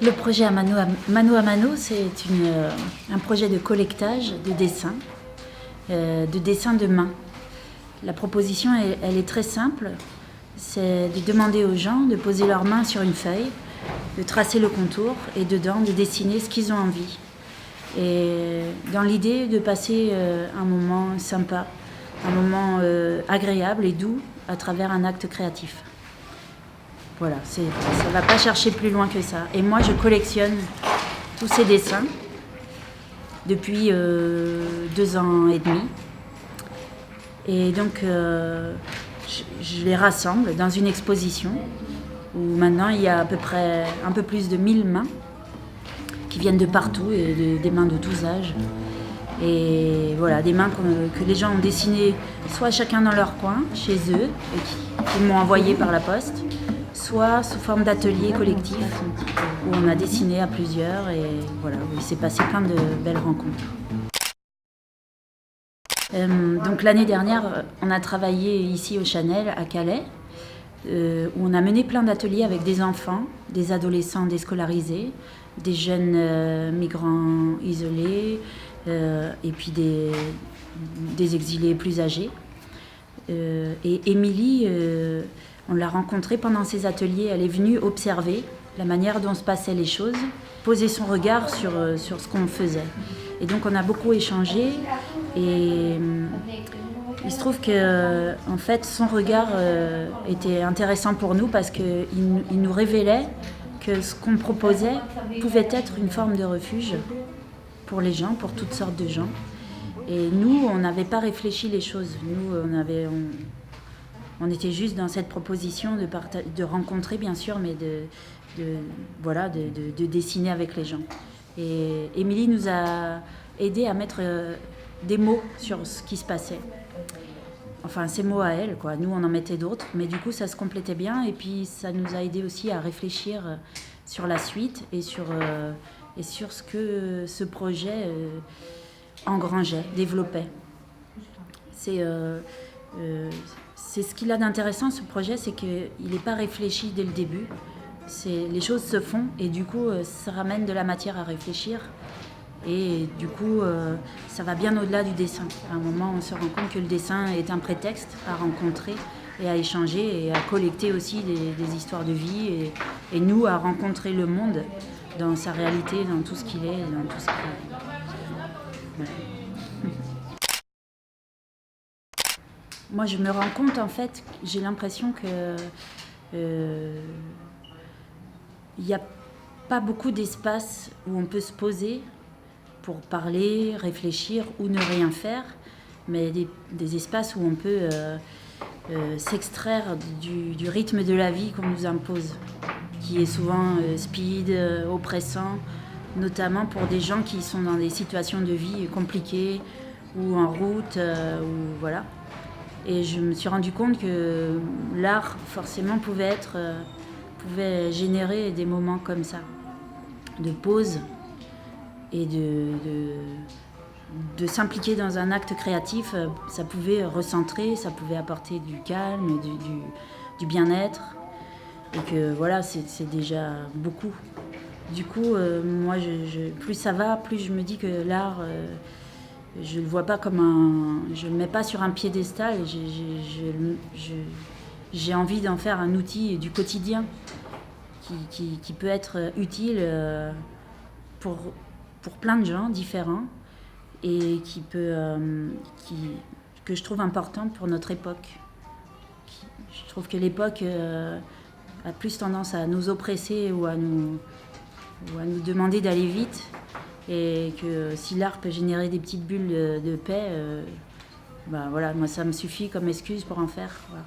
Le projet Mano à Mano, c'est un projet de collectage de dessins de main. La proposition, elle est très simple. C'est de demander aux gens de poser leurs mains sur une feuille, de tracer le contour et dedans de dessiner ce qu'ils ont envie. Et dans l'idée de passer un moment sympa, un moment agréable et doux à travers un acte créatif. Voilà, ça ne va pas chercher plus loin que ça. Et moi, je collectionne tous ces dessins depuis 2 ans et demi. Et donc, je les rassemble dans une exposition où maintenant il y a à peu près un peu plus de 1000 mains qui viennent de partout, et des mains de tous âges. Et voilà, des mains que les gens ont dessinées soit chacun dans leur coin, chez eux, et qui m'ont envoyé par la poste, soit sous forme d'atelier collectif où on a dessiné à plusieurs, et voilà, où il s'est passé plein de belles rencontres. Donc l'année dernière, on a travaillé ici au Chanel, à Calais, où on a mené plein d'ateliers avec des enfants, des adolescents déscolarisés, des jeunes migrants isolés, et puis des exilés plus âgés. Et Émilie, on l'a rencontrée pendant ces ateliers, elle est venue observer la manière dont se passaient les choses, poser son regard sur ce qu'on faisait. Et donc on a beaucoup échangé, et il se trouve que en fait, son regard était intéressant pour nous parce qu'il nous révélait que ce qu'on proposait pouvait être une forme de refuge pour les gens, pour toutes sortes de gens. Et nous, on n'avait pas réfléchi les choses. Nous, on était juste dans cette proposition de rencontrer, bien sûr, mais de dessiner avec les gens. Et Émilie nous a aidé à mettre des mots sur ce qui se passait. Enfin, ces mots à elle, quoi. Nous, on en mettait d'autres, mais du coup, ça se complétait bien. Et puis, ça nous a aidé aussi à réfléchir sur la suite et sur ce que ce projet engrangeait, développait. C'est ce qu'il a d'intéressant, ce projet, c'est qu'il n'est pas réfléchi dès le début. Les choses se font, et du coup, ça ramène de la matière à réfléchir. Et du coup, ça va bien au-delà du dessin. À un moment, on se rend compte que le dessin est un prétexte à rencontrer et à échanger et à collecter aussi des histoires de vie, et nous à rencontrer le monde dans sa réalité, dans tout ce qu'il est, dans tout ce qu'il est. Voilà. Moi, je me rends compte, en fait, j'ai l'impression que il n'y a pas beaucoup d'espace où on peut se poser pour parler, réfléchir ou ne rien faire, mais des espaces où on peut s'extraire du rythme de la vie qu'on nous impose, qui est souvent speed, oppressant, notamment pour des gens qui sont dans des situations de vie compliquées ou en route, ou voilà. Et je me suis rendu compte que l'art, forcément, pouvait générer des moments comme ça, de pause, et de s'impliquer dans un acte créatif. Ça pouvait recentrer, ça pouvait apporter du calme, du bien-être, et que voilà, c'est déjà beaucoup. Du coup, moi, plus ça va, plus je me dis que l'art, je le vois pas je le mets pas sur un piédestal. J'ai envie d'en faire un outil du quotidien qui peut être utile pour plein de gens différents, et que je trouve important pour notre époque. Je trouve que l'époque a plus tendance à nous oppresser ou à nous demander d'aller vite, et que si l'art peut générer des petites bulles de paix, voilà, moi ça me suffit comme excuse pour en faire. Voilà.